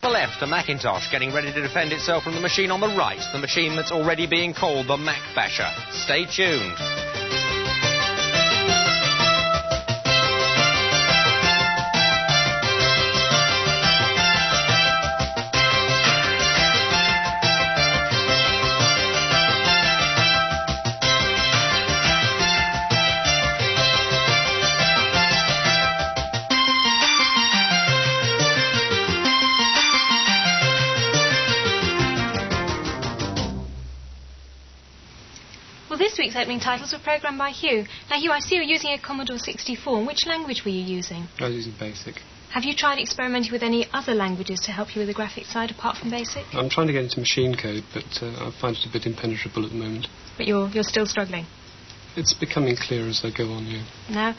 the left, a Macintosh getting ready to defend itself from the machine on the right, the machine that's already being called the Mac Basher. Stay tuned. This week's opening titles were programmed by Hugh. Now, Hugh, I see you're using a Commodore 64. Which language were you using? I was using BASIC. Have you tried experimenting with any other languages to help you with the graphics side apart from BASIC? I'm trying to get into machine code, but I find it a bit impenetrable at the moment. But you're still struggling? It's becoming clearer as I go on, yeah. Now,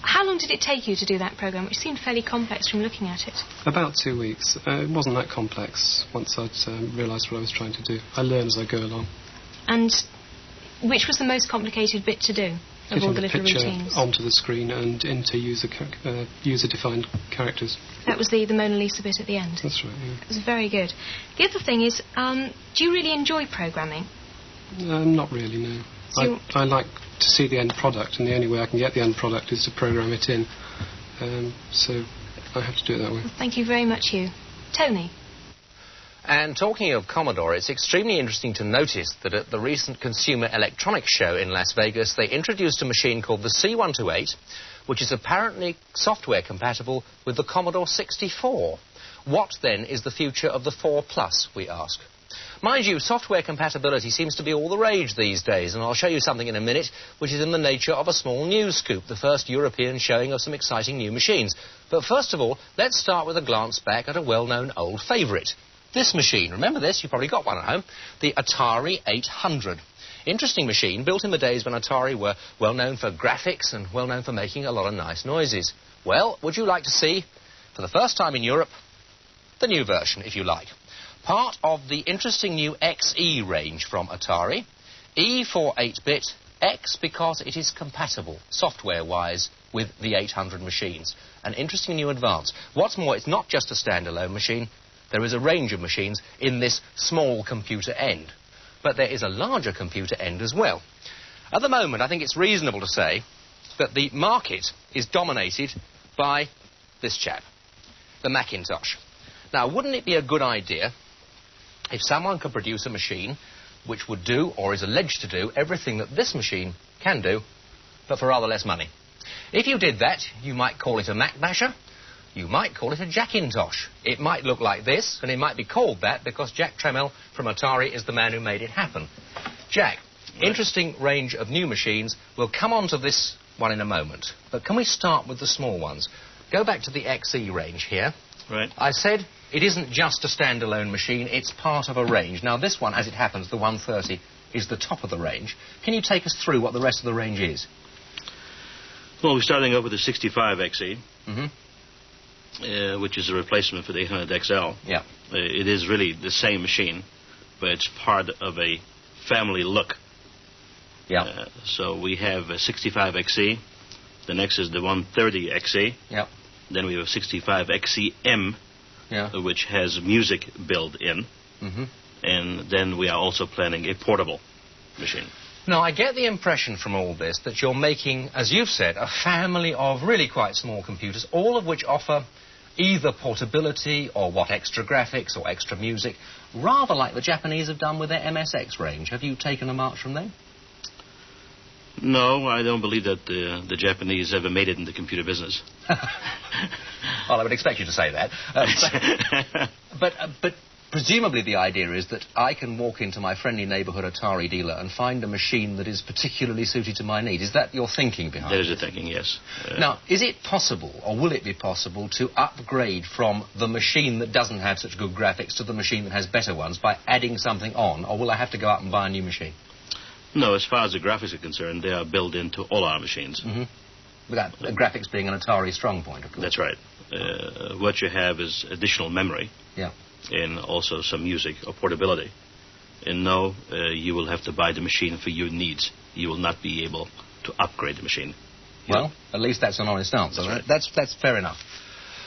how long did it take you to do that program, which seemed fairly complex from looking at it? About 2 weeks. It wasn't that complex once I'd realised what I was trying to do. I learn as I go along. And which was the most complicated bit to do of all the little routines? Onto the screen and into user-defined characters. That was the Mona Lisa bit at the end? That's right, yeah. It was very good. The other thing is, do you really enjoy programming? Not really, no. So I like to see the end product, and the only way I can get the end product is to program it in. So I have to do it that way. Well, thank you very much, Hugh. Tony? And talking of Commodore, it's extremely interesting to notice that at the recent Consumer Electronics Show in Las Vegas, they introduced a machine called the C128, which is apparently software compatible with the Commodore 64. What, then, is the future of the 4 Plus, we ask? Mind you, software compatibility seems to be all the rage these days, and I'll show you something in a minute which is in the nature of a small news scoop, the first European showing of some exciting new machines. But first of all, let's start with a glance back at a well-known old favourite. This machine, remember this, you've probably got one at home, the Atari 800. Interesting machine, built in the days when Atari were well known for graphics and well known for making a lot of nice noises. Well, would you like to see, for the first time in Europe, the new version, if you like? Part of the interesting new XE range from Atari. E for 8-bit, X because it is compatible, software-wise, with the 800 machines. An interesting new advance. What's more, it's not just a standalone machine. There is a range of machines in this small computer end. But there is a larger computer end as well. At the moment, I think it's reasonable to say that the market is dominated by this chap, the Macintosh. Now, wouldn't it be a good idea if someone could produce a machine which would do, or is alleged to do, everything that this machine can do, but for rather less money? If you did that, you might call it a Mac Basher. You might call it a Jackintosh. It might look like this, and it might be called that because Jack Tramiel from Atari is the man who made it happen. Jack, interesting range of new machines. We'll come on to this one in a moment. But can we start with the small ones? Go back to the XE range here. Right. I said it isn't just a standalone machine, it's part of a range. Now, this one, as it happens, the 130, is the top of the range. Can you take us through what the rest of the range is? Well, we're starting off with the 65 XE. Mm-hmm. Which is a replacement for the 800 XL. Yeah. It is really the same machine, but it's part of a family look. Yeah. So we have a 65 XE. The next is the 130 XE. Yeah. Then we have 65 XEM, which has music built in. Mm-hmm. And then we are also planning a portable machine. Now, I get the impression from all this that you're making, as you've said, a family of really quite small computers, all of which offer either portability or extra graphics or extra music, rather like the Japanese have done with their MSX range. Have you taken a march from them? No, I don't believe that the Japanese ever made it in the computer business. Well, I would expect you to say that. But presumably the idea is that I can walk into my friendly neighbourhood Atari dealer and find a machine that is particularly suited to my need. Is that your thinking behind it? That is the thinking, yes. Now, is it possible, or will it be possible, to upgrade from the machine that doesn't have such good graphics to the machine that has better ones by adding something on, or will I have to go out and buy a new machine? No, as far as the graphics are concerned, they are built into all our machines. Mm-hmm. Without graphics being an Atari strong point, of course. That's right. What you have is additional memory. Yeah. And also some music or portability. And no, you will have to buy the machine for your needs. You will not be able to upgrade the machine. Well, at least that's an honest answer. That's right. That's fair enough.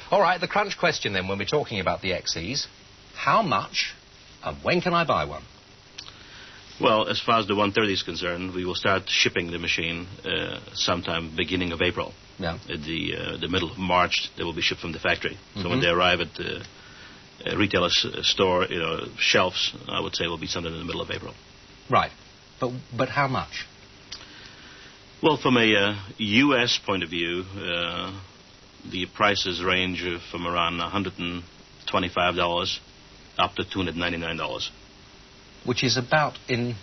All right, the crunch question then, when we're talking about the XEs. How much and when can I buy one? Well, as far as the 130 is concerned, we will start shipping the machine sometime beginning of April. Yeah. At the middle of March, they will be shipped from the factory. So when they arrive at the retailer's store, shelves, I would say will be sometime in the middle of April. Right. But how much? Well, from a U.S. point of view, the prices range from around $125 up to $299. Which is about, in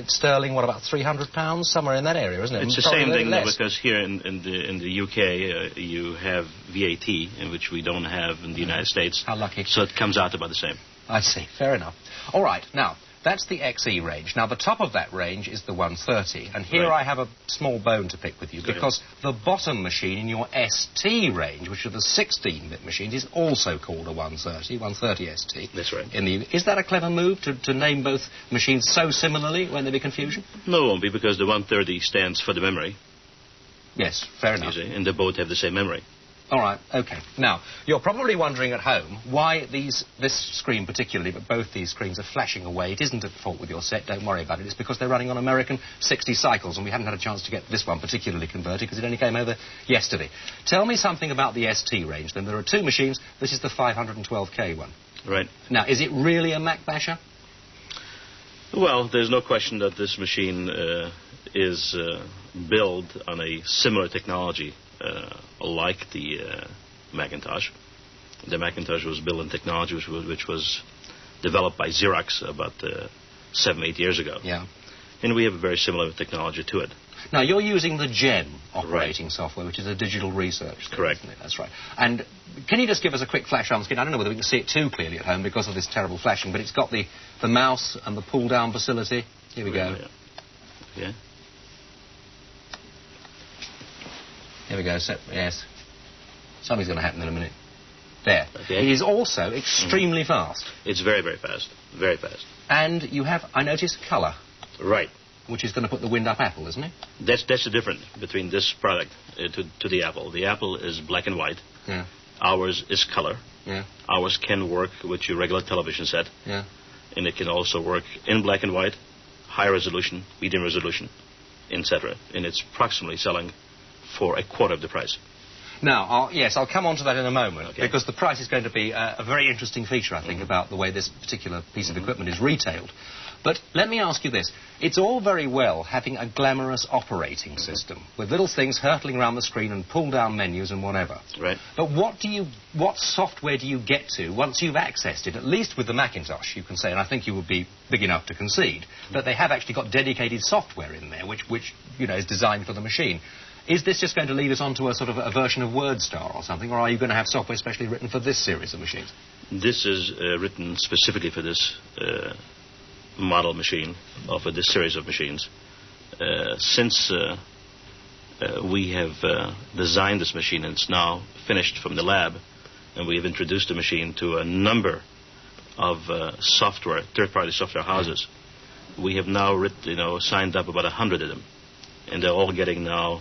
sterling, what, about £300? Somewhere in that area, isn't it? It's the same thing, because here in the UK you have VAT, in which we don't have in the United States. How lucky. So it comes out about the same. I see. Fair enough. All right. Now, that's the XE range. Now, the top of that range is the 130. And here I have a small bone to pick with you, because the bottom machine in your ST range, which are the 16-bit machines, is also called a 130 ST. That's right. Is that a clever move to name both machines so similarly? Won't there be confusion? No, it won't be, because the 130 stands for the memory. Yes, fair enough. You see, and they both have the same memory. All right, OK. Now, you're probably wondering at home why this screen particularly, but both these screens are flashing away. It isn't at fault with your set, don't worry about it. It's because they're running on American 60 cycles, and we haven't had a chance to get this one particularly converted because it only came over yesterday. Tell me something about the ST range, then. There are two machines. This is the 512K one. Right. Now, is it really a Mac basher? Well, there's no question that this machine is built on a similar technology like the Macintosh. The Macintosh was built on technology which was developed by Xerox about 7-8 years ago. Yeah. And we have a very similar technology to it. Now, you're using the GEM operating software, which is a digital research thing, correct. Isn't it? That's right. And can you just give us a quick flash on the screen? I don't know whether we can see it too clearly at home because of this terrible flashing, but it's got the mouse and the pull-down facility. Here we go. Yeah. Here we go. So, yes. Something's going to happen in a minute. There. Okay. It is also extremely fast. It's very, very fast. Very fast. And you have, I noticed, colour. Right. Which is going to put the wind up Apple, isn't it? That's the difference between this product to the Apple. The Apple is black and white. Yeah. Ours is color. Yeah. Ours can work with your regular television set. Yeah. And it can also work in black and white, high resolution, medium resolution, etc. And it's approximately selling for a quarter of the price. Now, I'll come on to that in a moment, okay. Because the price is going to be a very interesting feature, I think, about the way this particular piece of equipment is retailed. But let me ask you this. It's all very well having a glamorous operating system with little things hurtling around the screen and pull-down menus and whatever. Right. But what software do you get to once you've accessed it? At least with the Macintosh, you can say, and I think you would be big enough to concede, that they have actually got dedicated software in there which is designed for the machine. Is this just going to lead us on to a sort of a version of WordStar or something, or are you going to have software specially written for this series of machines? This is written specifically for this model machine, or for this series of machines. Since we have designed this machine and it's now finished from the lab, and we have introduced the machine to a number of software, third-party software houses, we have now signed up about 100 of them, and they're all getting now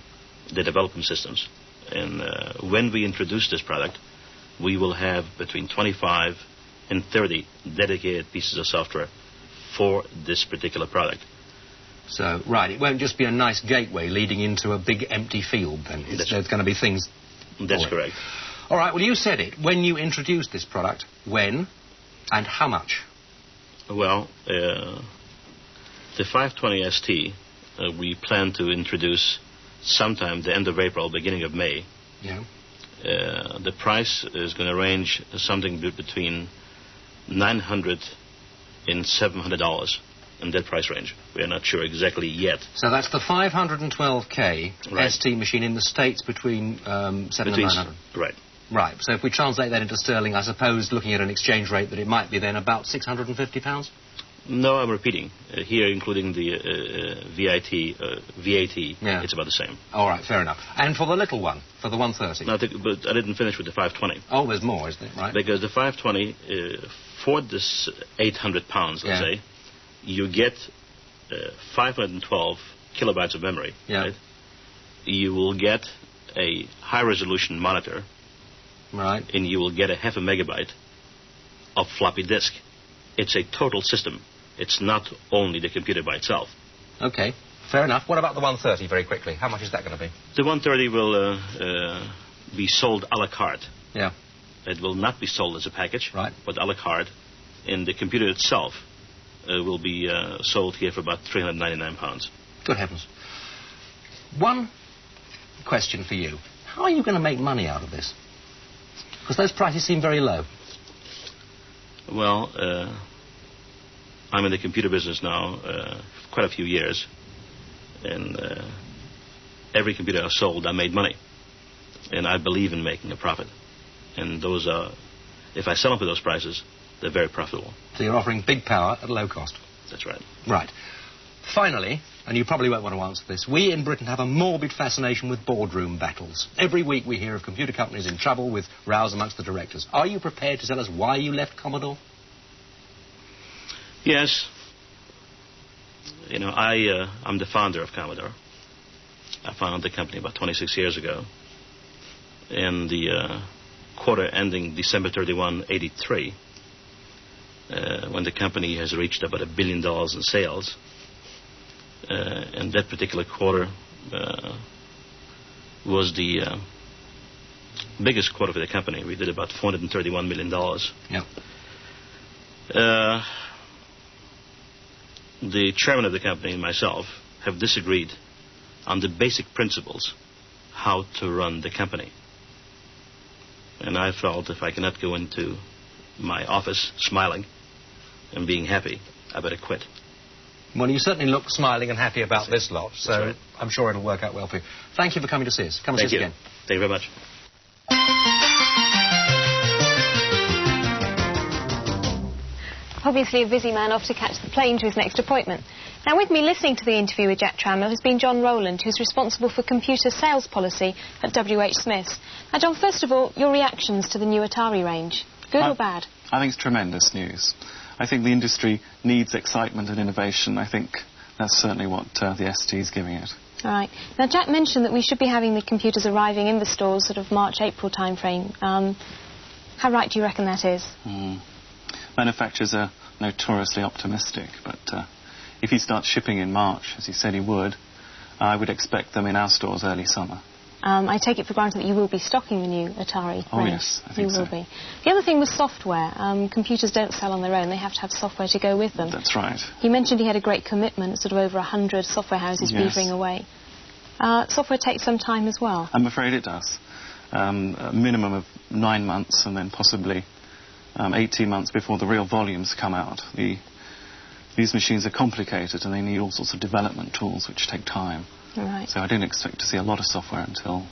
the development systems. And when we introduce this product, we will have between 25 and 30 dedicated pieces of software for this particular product. So, right, it won't just be a nice gateway leading into a big empty field, then. There's going to be things... That's correct. All right, well, you said it. When you introduced this product, when and how much? Well, the 520 ST, we plan to introduce sometime the end of April, beginning of May. Yeah. The price is going to range something between $900 and $700 in that price range. We are not sure exactly yet. So that's the 512K ST machine in the States between 7 and 900. Right. Right. So if we translate that into sterling, I suppose, looking at an exchange rate, that it might be then about £650? No, I'm repeating. Here, including the VAT, yeah. It's about the same. All right, fair enough. And for the little one, for the 130? No, but I didn't finish with the 520. Oh, there's more, isn't it? Right. Because the 520, for this 800 pounds, let's say, you get 512 kilobytes of memory. Yeah. Right? You will get a high-resolution monitor Right. and you will get a half a megabyte of floppy disk. It's a total system. It's not only the computer by itself. Okay, fair enough. What about the 130, very quickly? How much is that going to be? The 130 will be sold a la carte. Yeah. It will not be sold as a package, Right. but a la carte. And the computer itself will be sold here for about £399. Good heavens. One question for you. How are you going to make money out of this? Because those prices seem very low. Well, I'm in the computer business now quite a few years. And every computer I sold, I made money. And I believe in making a profit. And those are, if I sell them for those prices, they're very profitable. So you're offering big power at low cost. That's right. Right. Finally, and you probably won't want to answer this, we in Britain have a morbid fascination with boardroom battles. Every week we hear of computer companies in trouble with rows amongst the directors. Are you prepared to tell us why you left Commodore? Yes. You know, I'm the founder of Commodore. I founded the company about 26 years ago. And the quarter ending December 31, 83, when the company has reached about $1 billion in sales, and that particular quarter was the biggest quarter for the company. We did about $431 million. Yep. The chairman of the company and myself have disagreed on the basic principles how to run the company. And I felt if I cannot go into my office smiling and being happy, I better quit. Well, you certainly look smiling and happy about this lot, so That's right. I'm sure it'll work out well for you. Thank you for coming to see us. Come and see us again. Thank you very much. Obviously a busy man off to catch the plane to his next appointment. Now with me listening to the interview with Jack Trammell has been John Rowland, who's responsible for computer sales policy at WH Smiths. Now John, first of all, your reactions to the new Atari range. Good or bad? I think it's tremendous news. I think the industry needs excitement and innovation. I think that's certainly what the ST is giving it. All right. Now Jack mentioned that we should be having the computers arriving in the stores sort of March, April time frame. How right do you reckon that is? Manufacturers are notoriously optimistic, but if he starts shipping in March, as he said he would, I would expect them in our stores early summer. I take it for granted that you will be stocking the new Atari Oh, range. yes, I think you so. will be. The other thing was software. Computers don't sell on their own. They have to have software to go with them. That's right. He mentioned he had a great commitment, sort of over 100 software houses Yes. beavering away. Software takes some time as well. I'm afraid it does. A minimum of 9 months and then possibly 18 months before the real volumes come out. These machines are complicated and they need all sorts of development tools which take time. Right. So I don't expect to see a lot of software until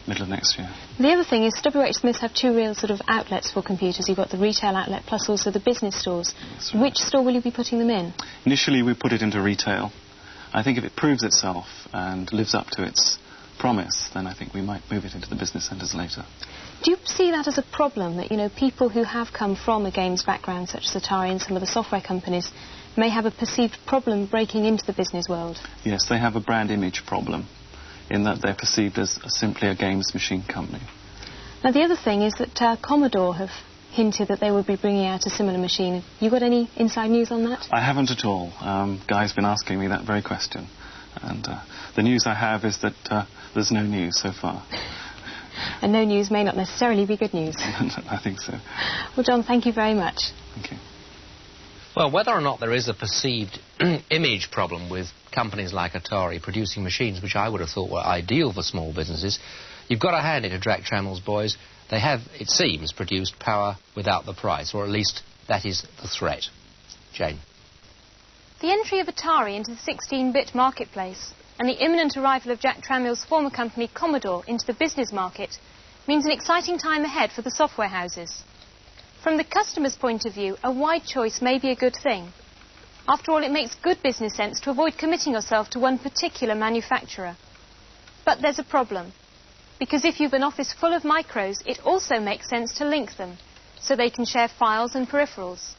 middle of next year. The other thing is WH Smiths have two real sort of outlets for computers. You've got the retail outlet plus also the business stores. That's right. Which store will you be putting them in? Initially we put it into retail. I think if it proves itself and lives up to its promise, then I think we might move it into the business centres later. Do you see that as a problem, that, you know, people who have come from a games background, such as Atari and some of the software companies, may have a perceived problem breaking into the business world? Yes, they have a brand image problem in that they're perceived as simply a games machine company. Now, the other thing is that Commodore have hinted that they would be bringing out a similar machine. You got any inside news on that? I haven't at all. Guy's been asking me that very question. And the news I have is that there's no news so far. And no news may not necessarily be good news. I think so. Well, John, thank you very much. Thank you. Well, whether or not there is a perceived image problem with companies like Atari producing machines which I would have thought were ideal for small businesses, you've got to hand it to Jack Trammell's boys. They have, it seems, produced power without the price, or at least that is the threat. Jane. The entry of Atari into the 16-bit marketplace and the imminent arrival of Jack Trammell's former company Commodore into the business market means an exciting time ahead for the software houses. From the customer's point of view, a wide choice may be a good thing. After all, it makes good business sense to avoid committing yourself to one particular manufacturer. But there's a problem, because if you've an office full of micros, it also makes sense to link them, so they can share files and peripherals.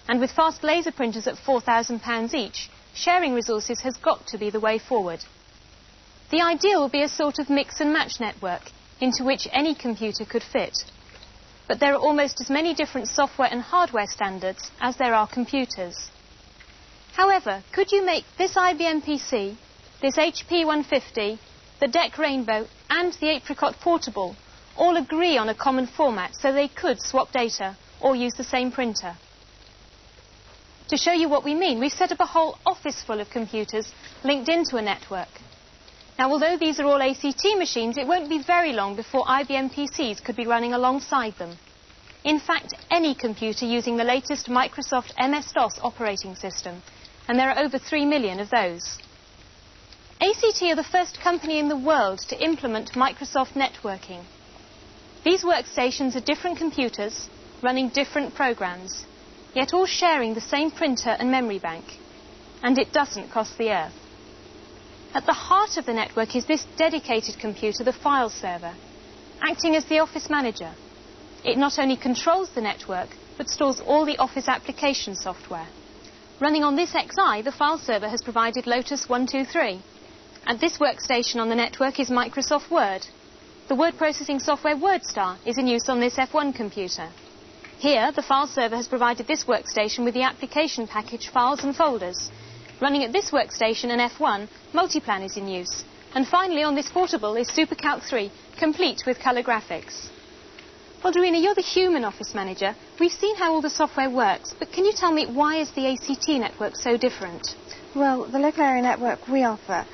And with fast laser printers at £4,000 each, sharing resources has got to be the way forward. The ideal will be a sort of mix and match network, into which any computer could fit. But there are almost as many different software and hardware standards as there are computers. However, could you make this IBM PC, this HP 150, the DEC Rainbow and the Apricot Portable all agree on a common format so they could swap data or use the same printer? To show you what we mean, we've set up a whole office full of computers linked into a network. Now, although these are all ACT machines, it won't be very long before IBM PCs could be running alongside them. In fact, any computer using the latest Microsoft MS-DOS operating system, and there are over 3 million of those. ACT are the first company in the world to implement Microsoft networking. These workstations are different computers running different programs, yet all sharing the same printer and memory bank, and it doesn't cost the earth. At the heart of the network is this dedicated computer, the file server, acting as the office manager. It not only controls the network, but stores all the Office application software. Running on this Xi, the file server has provided Lotus 123. At this workstation on the network is Microsoft Word. The word processing software WordStar is in use on this F1 computer. Here, the file server has provided this workstation with the application package Files and Folders. Running at this workstation and F1, Multiplan is in use. And finally, on this portable is SuperCalc 3, complete with colour graphics. Well, Dorina, you're the human office manager. We've seen how all the software works, but can you tell me why is the ACT network so different? Well, the local area network we offer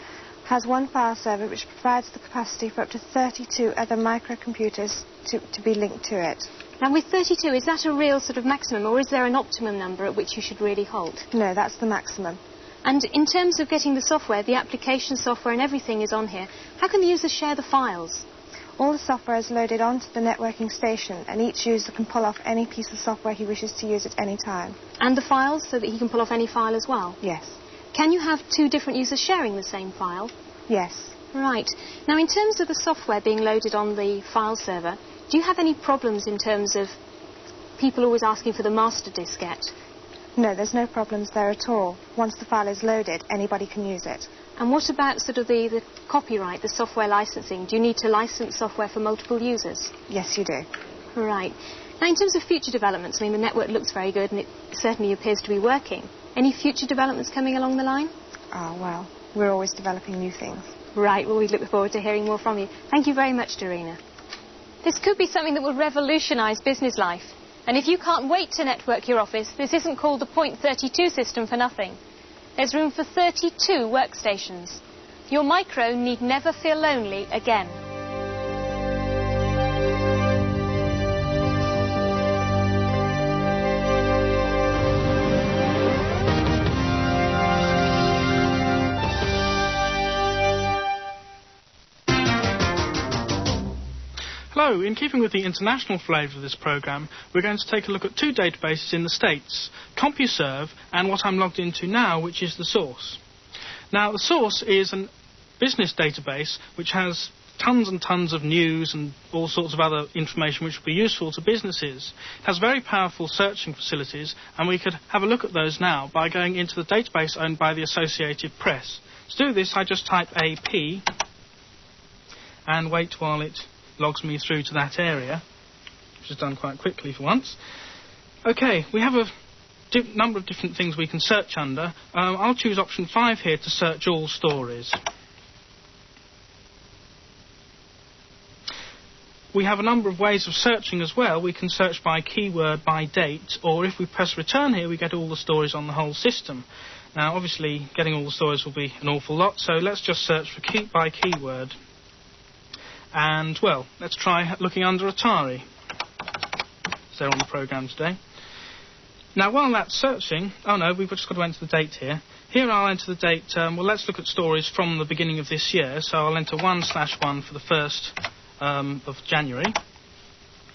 has one file server which provides the capacity for up to 32 other microcomputers to be linked to it. Now, with 32, is that a real sort of maximum, or is there an optimum number at which you should really halt? No, that's the maximum. And in terms of getting the software, the application software and everything is on here, how can the user share the files? All the software is loaded onto the networking station, and each user can pull off any piece of software he wishes to use at any time. And the files, so that he can pull off any file as well? Yes. Can you have two different users sharing the same file? Yes. Right. Now, in terms of the software being loaded on the file server, do you have any problems in terms of people always asking for the master diskette? No, there's no problems there at all. Once the file is loaded, anybody can use it. And what about sort of the copyright, the software licensing? Do you need to license software for multiple users? Yes, you do. Right. Now, in terms of future developments, I mean, the network looks very good and it certainly appears to be working. Any future developments coming along the line? Oh, well, we're always developing new things. Right. Well, we look forward to hearing more from you. Thank you very much, Dorina. This could be something that will revolutionise business life. And if you can't wait to network your office, this isn't called the Point32 system for nothing. There's room for 32 workstations. Your micro need never feel lonely again. Hello, in keeping with the international flavour of this programme, we're going to take a look at two databases in the States, CompuServe and what I'm logged into now, which is The Source. Now, The Source is a business database which has tons and tons of news and all sorts of other information which will be useful to businesses. It has very powerful searching facilities, and we could have a look at those now by going into the database owned by the Associated Press. To do this, I just type AP and wait while it logs me through to that area, which is done quite quickly for once. OK, we have a number of different things we can search under. I'll choose option 5 here to search all stories. We have a number of ways of searching as well. We can search by keyword, by date, or if we press return here, we get all the stories on the whole system. Now, obviously, getting all the stories will be an awful lot, so let's just search for by keyword. And, well, let's try looking under Atari. They're on the programme today. Now, while that's searching... Oh, no, we've just got to enter the date here. Here I'll enter the date... well, let's look at stories from the beginning of this year. So I'll enter 1/1 for the 1st of January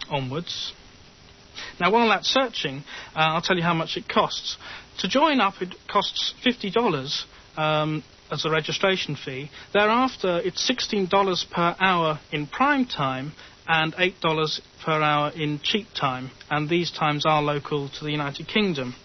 onwards. Now, while that's searching, I'll tell you how much it costs. To join up, it costs $50 as a registration fee. Thereafter, it's $16 per hour in prime time and $8 per hour in cheap time, and these times are local to the United Kingdom.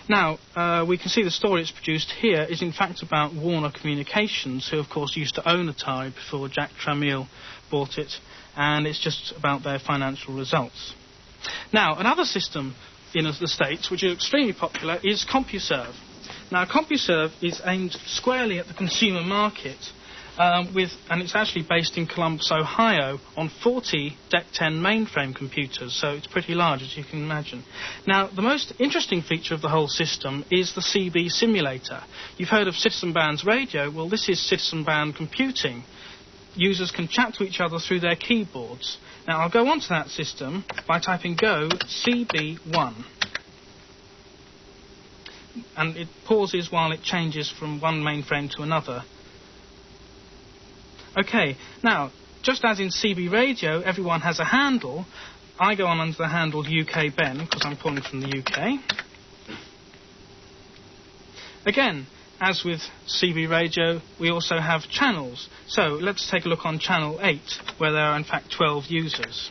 Now, we can see the story it's produced here is in fact about Warner Communications, who of course used to own Atari before Jack Tramiel bought it and it's just about their financial results. Now, another system in the States, which is extremely popular, is CompuServe. Now, CompuServe is aimed squarely at the consumer market, and it's actually based in Columbus, Ohio, on 40 DEC 10 mainframe computers, so it's pretty large, as you can imagine. Now, the most interesting feature of the whole system is the CB simulator. You've heard of Citizen Band's radio. Well, this is Citizen Band computing. Users can chat to each other through their keyboards. Now, I'll go onto that system by typing Go CB1. And it pauses while it changes from one mainframe to another. OK, now, just as in CB radio, everyone has a handle, I go on under the handle UK Ben, because I'm calling from the UK. Again, as with CB radio, we also have channels. So let's take a look on channel 8, where there are in fact 12 users.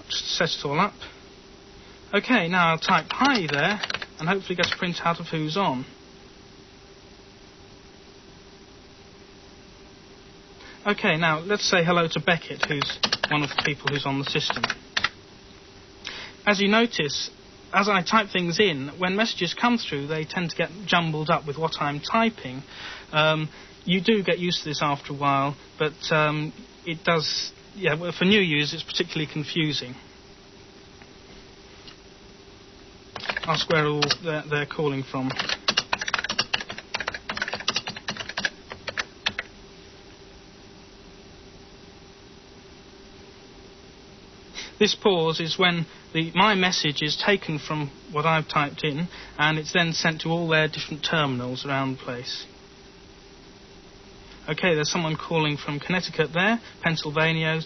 Just set it all up. OK, now I'll type hi there, and hopefully get a print out of who's on. OK, now let's say hello to Beckett, who's one of the people who's on the system. As you notice, as I type things in, when messages come through, they tend to get jumbled up with what I'm typing. You do get used to this after a while, but it does, for new users, it's particularly confusing. Ask where all they're calling from. This pause is when my message is taken from what I've typed in, and it's then sent to all their different terminals around the place. OK, there's someone calling from Connecticut there, Pennsylvania,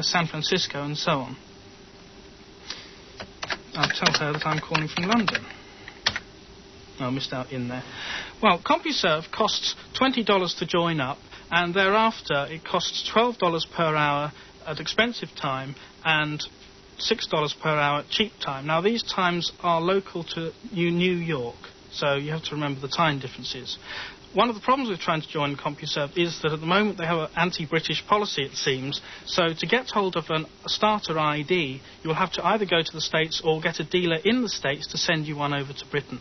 San Francisco, and so on. I'll tell her that I'm calling from London. Oh, I missed out in there. Well, CompuServe costs $20 to join up, and thereafter it costs $12 per hour at expensive time and $6 per hour at cheap time. Now, these times are local to New York, so you have to remember the time differences. One of the problems with trying to join CompuServe is that at the moment they have an anti-British policy, it seems. So to get hold of a starter ID, you'll have to either go to the States or get a dealer in the States to send you one over to Britain.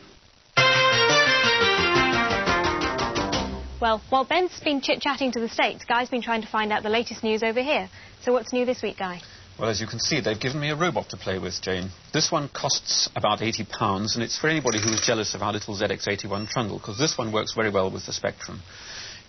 Well, while Ben's been chit-chatting to the States, Guy's been trying to find out the latest news over here. So what's new this week, Guy? Well, as you can see, they've given me a robot to play with, Jane. This one costs about £80, and it's for anybody who is jealous of our little ZX81 trundle, because this one works very well with the Spectrum.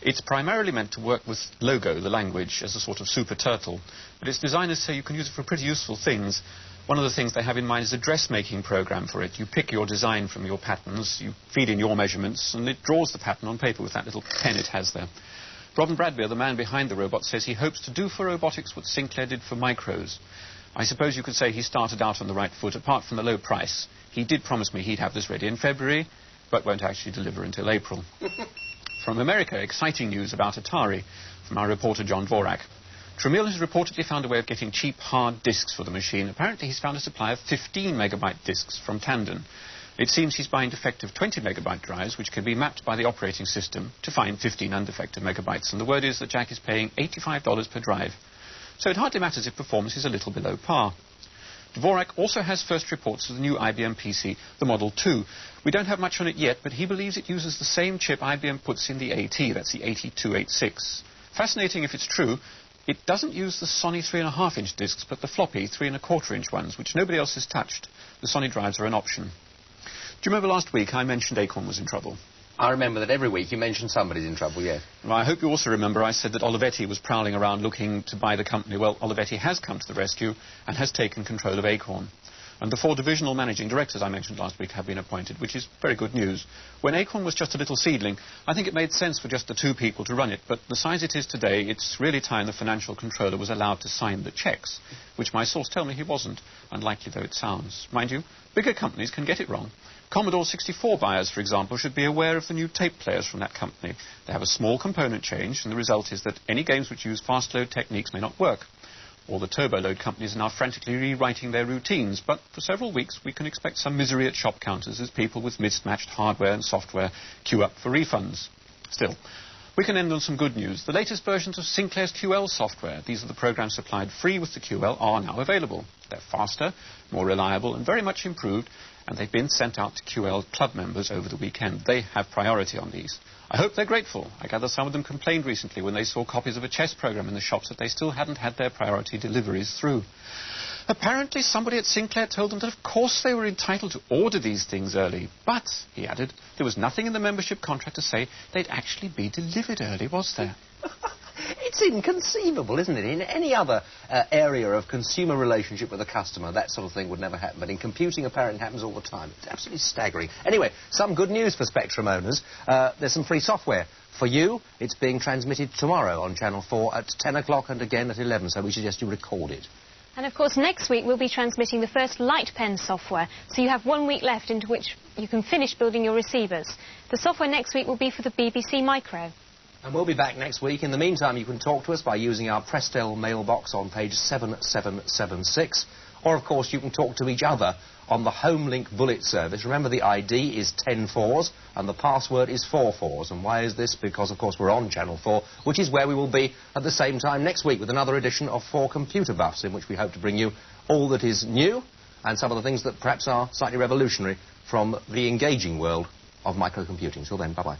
It's primarily meant to work with Logo, the language, as a sort of super turtle, but its designers say you can use it for pretty useful things. One of the things they have in mind is a dressmaking program for it. You pick your design from your patterns, you feed in your measurements, and it draws the pattern on paper with that little pen it has there. Robin Bradbeer, the man behind the robot, says he hopes to do for robotics what Sinclair did for micros. I suppose you could say he started out on the right foot, apart from the low price. He did promise me he'd have this ready in February, but won't actually deliver until April. From America, exciting news about Atari, from our reporter John Dvorak. Tramiel has reportedly found a way of getting cheap hard disks for the machine. Apparently he's found a supply of 15 megabyte disks from Tandon. It seems he's buying defective 20 megabyte drives, which can be mapped by the operating system to find 15 undefective megabytes. And the word is that Jack is paying $85 per drive. So it hardly matters if performance is a little below par. Dvorak also has first reports of the new IBM PC, the Model 2. We don't have much on it yet, but he believes it uses the same chip IBM puts in the AT, that's the 8286. Fascinating if it's true. It doesn't use the Sony 3.5-inch discs, but the floppy 3.25-inch ones, which nobody else has touched. The Sony drives are an option. Do you remember last week I mentioned Acorn was in trouble? I remember that every week you mentioned somebody's in trouble, yes. Well, I hope you also remember I said that Olivetti was prowling around looking to buy the company. Well, Olivetti has come to the rescue and has taken control of Acorn. And the 4 divisional managing directors I mentioned last week have been appointed, which is very good news. When Acorn was just a little seedling, I think it made sense for just the 2 people to run it. But the size it is today, it's really time the financial controller was allowed to sign the checks, which my source tell me he wasn't, unlikely though it sounds. Mind you, bigger companies can get it wrong. Commodore 64 buyers, for example, should be aware of the new tape players from that company. They have a small component change, and the result is that any games which use fast load techniques may not work. All the turbo load companies are now frantically rewriting their routines, but for several weeks we can expect some misery at shop counters as people with mismatched hardware and software queue up for refunds. Still, we can end on some good news. The latest versions of Sinclair's QL software, these are the programs supplied free with the QL, are now available. They're faster, more reliable and very much improved, and they've been sent out to QL club members over the weekend. They have priority on these. I hope they're grateful. I gather some of them complained recently when they saw copies of a chess program in the shops that they still hadn't had their priority deliveries through. Apparently somebody at Sinclair told them that of course they were entitled to order these things early, but, he added, there was nothing in the membership contract to say they'd actually be delivered early, was there? It's inconceivable, isn't it? In any other area of consumer relationship with a customer, that sort of thing would never happen. But in computing, apparently, it happens all the time. It's absolutely staggering. Anyway, some good news for Spectrum owners. There's some free software. For you, it's being transmitted tomorrow on Channel 4 at 10 o'clock and again at 11, so we suggest you record it. And of course, next week we'll be transmitting the first LightPen software, so you have 1 week left into which you can finish building your receivers. The software next week will be for the BBC Micro. And we'll be back next week. In the meantime, you can talk to us by using our Prestel mailbox on page 7776. Or, of course, you can talk to each other on the HomeLink Bullet service. Remember, the ID is 10-4s and the password is 4-4s. And why is this? Because, of course, we're on Channel 4, which is where we will be at the same time next week with another edition of 4 Computer Buffs, in which we hope to bring you all that is new and some of the things that perhaps are slightly revolutionary from the engaging world of microcomputing. Till then, bye-bye.